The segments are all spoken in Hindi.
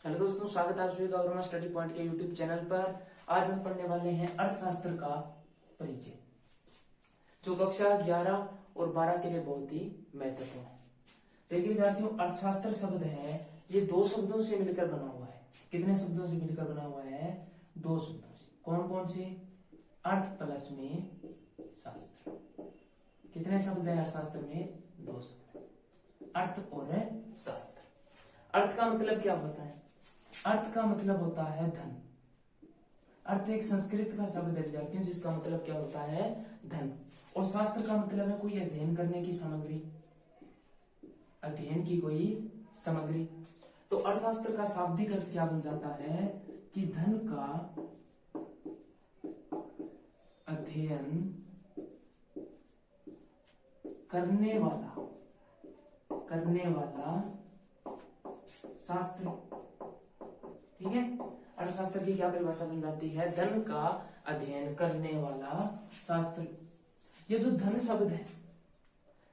हेलो दोस्तों, स्वागत है आप सभी का वर्मा स्टडी पॉइंट के यूट्यूब चैनल पर। आज हम पढ़ने वाले हैं अर्थशास्त्र का परिचय, जो कक्षा 11 और 12 के लिए बहुत ही महत्वपूर्ण है। देखिए विद्यार्थियों, अर्थशास्त्र शब्द है, ये दो शब्दों से मिलकर बना हुआ है। कितने शब्दों से मिलकर बना हुआ है? दो शब्दों से। कौन कौन से? अर्थ प्लस में शास्त्र। कितने शब्द है अर्थशास्त्र में? दो शब्द, अर्थ और शास्त्र। अर्थ का मतलब क्या होता है? अर्थ का मतलब होता है धन। अर्थ एक संस्कृत का शब्द है विद्यार्थियों, जिसका मतलब क्या होता है? धन। और शास्त्र का मतलब है कोई अध्ययन करने की सामग्री, अध्ययन की कोई सामग्री। तो अर्थशास्त्र का शाब्दिक अर्थ क्या बन जाता है कि धन का अध्ययन करने वाला शास्त्र। ठीक है, अर्थशास्त्र की क्या परिभाषा बन जाती है? धन का अध्ययन करने वाला शास्त्र। ये जो धन शब्द है,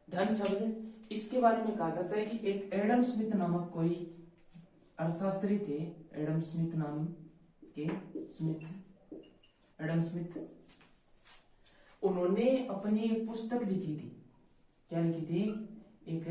धन शब्द, इसके बारे में कहा जाता है कि एक एडम स्मिथ नामक कोई अर्थशास्त्री थे। एडम स्मिथ नाम के एडम स्मिथ, उन्होंने अपनी एक पुस्तक लिखी थी। क्या लिखी थी? एक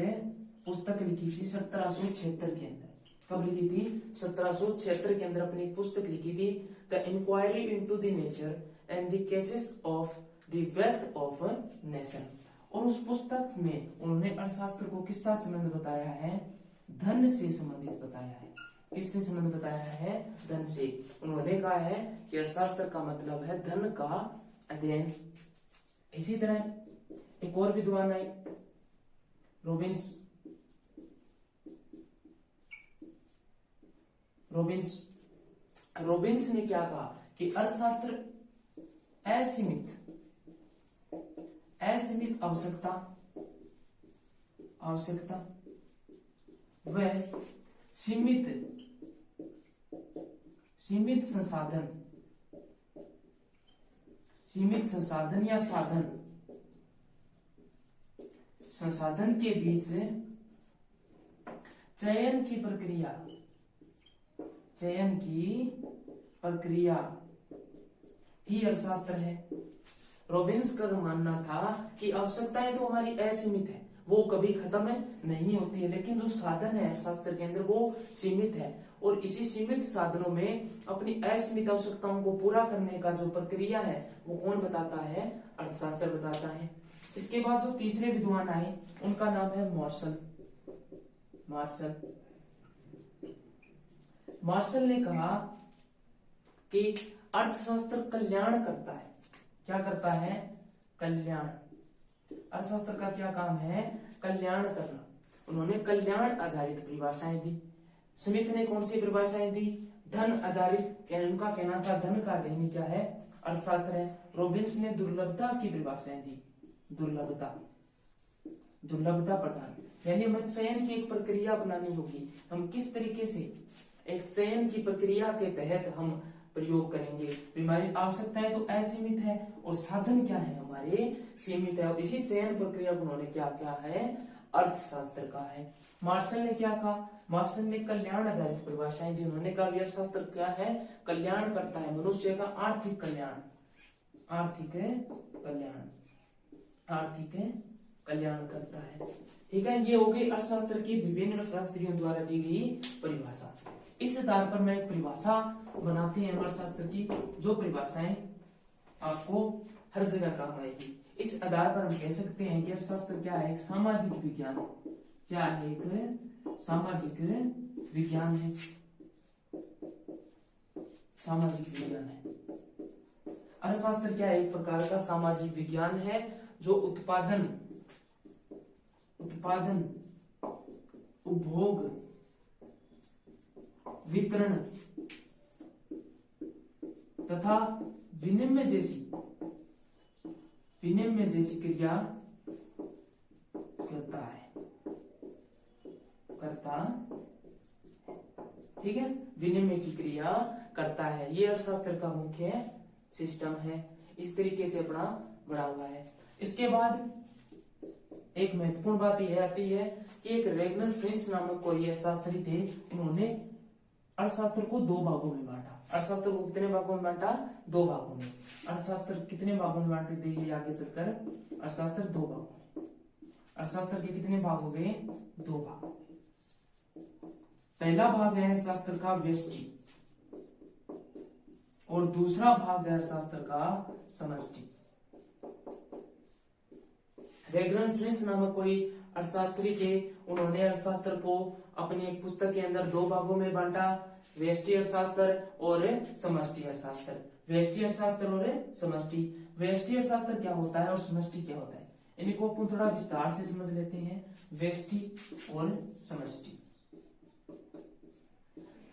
पुस्तक लिखी थी 1776 के अंदर। कब लिखी थी? 1776 के अंदर अपनी एक पुस्तक लिखी थी, the inquiry into the nature and the causes of the wealth of nation. और उस पुस्तक में उन्होंने अर्थशास्त्र को किसका संबंध बताया है? धन से संबंधित बताया है। किससे संबंध बताया है? धन से। उन्होंने कहा है कि अर्थशास्त्र का मतलब है धन का अध्ययन। इसी तरह एक और विद्वान है रॉबिन्स ने क्या कहा कि अर्थशास्त्र असीमित आवश्यकता व सीमित संसाधन या संसाधन के बीच चयन की प्रक्रिया ही अर्थशास्त्र है। रॉबिन्स का मानना था कि आवश्यकताएं तो हमारी असीमित है, वो कभी खत्म नहीं होती है, लेकिन जो साधन है अर्थशास्त्र के अंदर वो सीमित है। और इसी सीमित साधनों में अपनी असीमित आवश्यकताओं को पूरा करने का जो प्रक्रिया है वो कौन बताता है? अर्थशास्त्र बताता है। इसके बाद जो तीसरे विद्वान आए उनका नाम है मार्शल ने कहा कि अर्थशास्त्र कल्याण करता है। क्या करता है? कल्याण। अर्थशास्त्र का क्या काम है? कल्याण करना। उन्होंने कल्याण आधारित परिभाषाएं दी। स्मिथ ने कौन सी परिभाषाएं दी? धन आधारित। उनका कहना था धन का अध्ययन क्या है? अर्थशास्त्र है। रॉबिन्स ने दुर्लभता की परिभाषाएं दी। दुर्लभता प्रदान, यानी हमें चयन की एक प्रक्रिया अपनानी होगी। हम किस तरीके से एक चयन की प्रक्रिया के तहत हम प्रयोग करेंगे। हमारी आवश्यकताएं तो असीमित है और साधन क्या है? हमारे सीमित है। और इसी चयन प्रक्रिया को उन्होंने क्या है? अर्थशास्त्र का है। मार्शल ने क्या कहा? मार्शल ने कल्याण आधारित परिभाषाएं दी। उन्होंने कहा अर्थशास्त्र क्या है? कल्याण करता है, मनुष्य का आर्थिक कल्याण करता है। ठीक है, ये हो गई अर्थशास्त्र की विभिन्न अर्थशास्त्रियों द्वारा दी गई परिभाषा। इस आधार पर मैं एक परिभाषा बनाते हैं अर्थशास्त्र की, जो परिभाषाएं आपको हर जगह काम आएगी। इस आधार पर हम कह सकते हैं कि अर्थशास्त्र क्या है? एक सामाजिक विज्ञान। क्या है? एक सामाजिक विज्ञान है। अर्थशास्त्र क्या है? एक प्रकार का सामाजिक विज्ञान है जो उत्पादन, उपभोग, वितरण तथा विनिमय जैसी क्रिया करता है। ठीक है, विनिमय की क्रिया करता है। ये अर्थशास्त्र का मुख्य सिस्टम है। इस तरीके से अपना बना हुआ है। इसके बाद एक महत्वपूर्ण बात यह आती है कि एक रेगनर फ्रिस नामक कोई अर्थशास्त्री थे। उन्होंने अर्थशास्त्र को दो भागों में बांटा। अर्थशास्त्र को कितने भागों में बांटा? दो भागों में। अर्थशास्त्र कितने भागों में बांटे देंगे आगे चलकर? अर्थशास्त्र दो भागों। अर्थशास्त्र के कितने भाग हो गए? दो भाग। पहला भाग है अर्थशास्त्र का व्यष्टि और दूसरा भाग है अर्थशास्त्र का समष्टि। रेगलन फ्रिश नामक कोई अर्थशास्त्री थे, उन्होंने अर्थशास्त्र को अपनी एक पुस्तक के अंदर दो भागों में बांटा, व्यष्टि अर्थशास्त्र और समष्टि अर्थशास्त्र। व्यष्टि अर्थशास्त्र और समष्टि। व्यष्टि अर्थशास्त्र क्या होता है और समष्टि क्या होता है, इनको अपन थोड़ा विस्तार से समझ लेते हैं। व्यष्टि और समष्टि।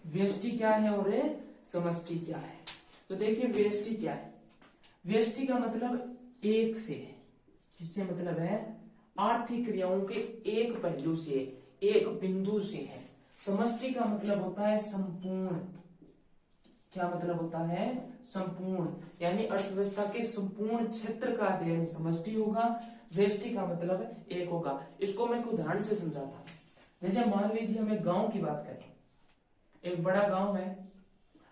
व्यष्टि क्या है और समष्टि क्या है? तो देखिए व्यष्टि क्या है। व्यष्टि का मतलब एक से है, जिससे मतलब है आर्थिक क्रियाओं के एक पहलू से, एक बिंदु से है। समष्टि का मतलब होता है संपूर्ण। क्या मतलब होता है? संपूर्ण, यानी अर्थव्यवस्था के संपूर्ण क्षेत्र का अध्ययन समष्टि होगा। व्यष्टि का मतलब एक होगा। इसको मैं एक उदाहरण से समझाता हूं। जैसे मान लीजिए हम एक गांव की बात करें, एक बड़ा गांव है।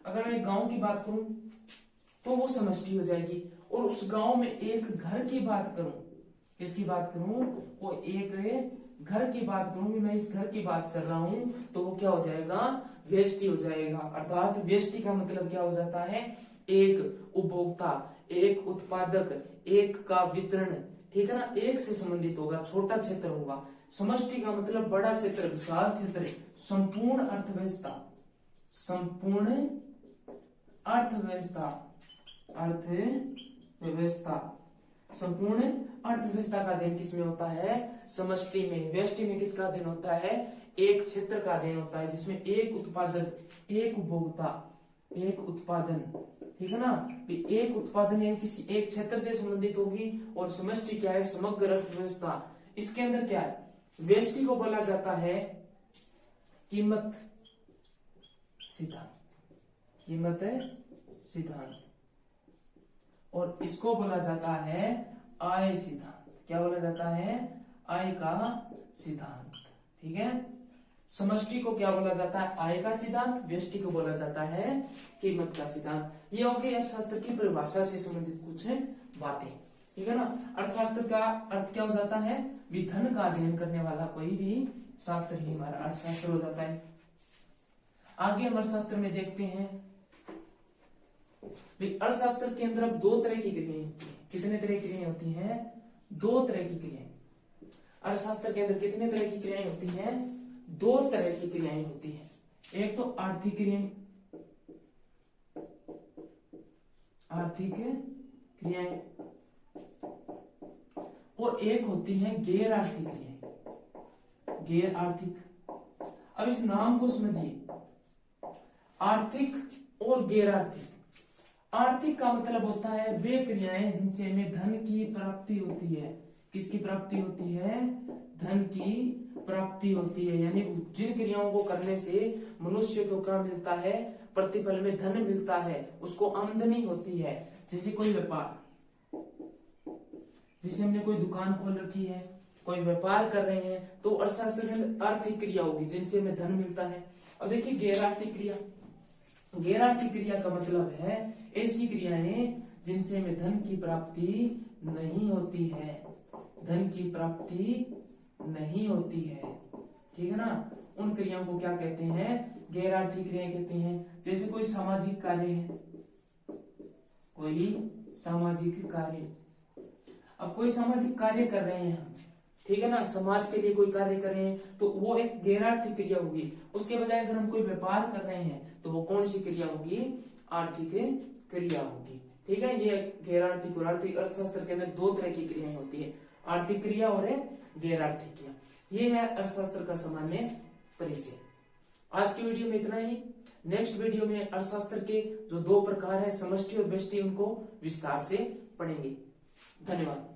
अगर मैं गांव की बात करूं तो वो समष्टि हो जाएगी। और उस गांव में एक घर की बात करूं, किसकी बात करूं? वो एक घर की बात करूंगी, मैं इस घर की बात कर रहा हूं, तो वो क्या हो जाएगा? व्यष्टि हो जाएगा। अर्थात व्यष्टि का मतलब क्या हो जाता है? एक उपभोक्ता, एक उत्पादक, एक का वितरण, ठीक है ना, एक से संबंधित होगा, छोटा क्षेत्र होगा। समष्टि का मतलब बड़ा क्षेत्र, विशाल क्षेत्र, संपूर्ण अर्थव्यवस्था। संपूर्ण अर्थव्यवस्था, अर्थव्यवस्था, संपूर्ण अर्थव्यवस्था का अध्ययन किसमें होता है? समष्टि में। व्यष्टि में किसका अध्ययन होता है? एक क्षेत्र का अध्ययन होता है, जिसमें एक उत्पादक, एक उपभोक्ता, एक उत्पादन, ठीक है ना, एक उत्पादन यानी किसी एक क्षेत्र से संबंधित होगी। और समष्टि क्या है? समग्र अर्थव्यवस्था। इसके अंदर क्या है? व्यष्टि को बोला जाता है कीमत सिद्धांत, कीमत सिद्धांत, और इसको बोला जाता है आय सिद्धांत। क्या बोला जाता है? आय का सिद्धांत, ठीक है। समष्टि को क्या बोला जाता है? आय का सिद्धांत। व्यष्टि को बोला जाता है कीमत का सिद्धांत। ये हो गई अर्थशास्त्र की परिभाषा से संबंधित कुछ बातें, ठीक है ना। अर्थशास्त्र का अर्थ क्या हो जाता है? विधन का अध्ययन करने वाला कोई भी शास्त्र ही हमारा अर्थशास्त्र हो जाता है। आगे हम अर्थशास्त्र में देखते हैं, अर्थशास्त्र के अंदर अब दो तरह की क्रियाएं होती हैं। कितने तरह की क्रियाएं होती हैं? दो तरह की क्रियाएं। अर्थशास्त्र के अंदर कितने तरह की क्रियाएं होती हैं? दो तरह की क्रियाएं होती हैं। एक तो आर्थिक क्रियाएं, आर्थिक क्रियाएं, और एक होती है गैर आर्थिक क्रियाएं, गैर आर्थिक। अब इस नाम को समझिए, आर्थिक और गैर आर्थिक। आर्थिक का मतलब होता है वे क्रियाएं जिनसे हमें धन की प्राप्ति होती है। किसकी प्राप्ति होती है? धन की प्राप्ति होती है। यानी जिन क्रियाओं को करने से मनुष्य को क्या मिलता है? प्रतिफल में धन मिलता है, उसको आमदनी होती है। जैसे कोई व्यापार, जैसे हमने कोई दुकान खोल रखी है, कोई व्यापार कर रहे हैं, तो अर्थशास्त्र के अंदर आर्थिक क्रिया होगी जिनसे हमें धन मिलता है। अब देखिए गैर आर्थिक क्रिया। गैर आर्थिक क्रिया का मतलब है ऐसी क्रियाएं जिनसे हमें धन की प्राप्ति नहीं होती है, धन की प्राप्ति नहीं होती है, ठीक है ना। उन क्रियाओं को क्या कहते हैं? गैर आर्थिक क्रियाएं कहते हैं। जैसे कोई सामाजिक कार्य है, कोई सामाजिक कार्य। अब कोई सामाजिक कार्य कर रहे हैं हम, ठीक है ना, समाज के लिए कोई कार्य कर रहे हैं, तो वो एक गैर आर्थिक क्रिया होगी। उसके बजाय अगर हम कोई व्यापार कर रहे हैं तो वो कौन सी क्रिया होगी? आर्थिक क्रिया होगी, ठीक है। ये गैर आर्थिक और आर्थिक, अर्थशास्त्र के अंदर दो तरह की क्रियाएं होती है, आर्थिक क्रिया और गैर आर्थिक क्रिया। ये है अर्थशास्त्र का सामान्य परिचय। आज की वीडियो में इतना ही। नेक्स्ट वीडियो में अर्थशास्त्र के जो दो प्रकार है, समष्टि और व्यष्टि, उनको विस्तार से पढ़ेंगे। धन्यवाद।